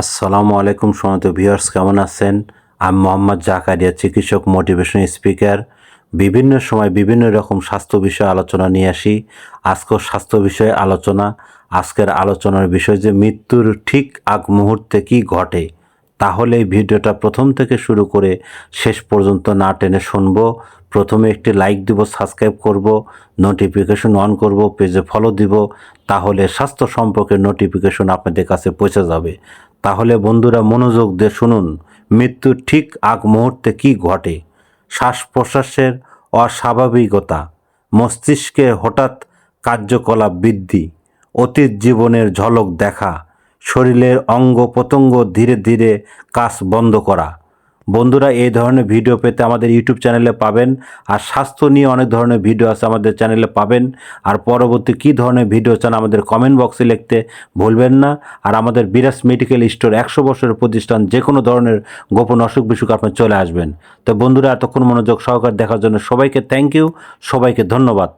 আসসালামু আলাইকুম সম্মানিত ভিউয়ার্স, কেমন আছেন? আমি মোহাম্মদ জাকারিয়া, চিকিৎসক, মোটিভেশন স্পিকার। বিভিন্ন সময় বিভিন্ন রকম স্বাস্থ্য বিষয়ে আলোচনা নিয়ে আসি। আজকেও স্বাস্থ্য বিষয়ে আলোচনা। আজকের আলোচনার বিষয় যে মৃত্যুর ঠিক আগ মুহূর্তে কি ঘটে। তাহলে এই ভিডিওটা প্রথম থেকে শুরু করে শেষ পর্যন্ত না টেনে শুনবো। প্রথমে একটি লাইক দিব, সাবস্ক্রাইব করব, নোটিফিকেশন অন করব, পেজে ফলো দিব। তাহলে স্বাস্থ্য সম্পর্কে নোটিফিকেশন আপনাদের কাছে পৌঁছে যাবে। তাহলে বন্ধুরা মনোযোগ দিয়ে শুনুন, মৃত্যুর ঠিক আগ মুহূর্তে কি ঘটে। শ্বাস প্রশ্বাসের অস্বাভাবিকতা, মস্তিষ্কে হঠাৎ কার্যকলাপ বৃদ্ধি, অতীত জীবনের ঝলক দেখা, শরীরের অঙ্গ প্রত্যঙ্গ ধীরে ধীরে কাজ বন্ধ করা। বন্ধুরা, এই ধরনের ভিডিও পেতে আমাদের ইউটিউব চ্যানেলে পাবেন। আর স্বাস্থ্য নিয়ে অনেক ধরনের ভিডিও আছে, আমাদের চ্যানেলে পাবেন। আর পরবর্তী কী ধরনের ভিডিও চান আমাদের কমেন্ট বক্সে লিখতে ভুলবেন না। আর আমাদের বিরাজ মেডিকেল স্টোর 100 বছরের প্রতিষ্ঠান, যে কোনো ধরনের গোপন অসুখ বিসুখ আপনি চলে আসবেন। তো বন্ধুরা, এতক্ষণ মনোযোগ সহকারে দেখার জন্য সবাইকে থ্যাংক ইউ, সবাইকে ধন্যবাদ।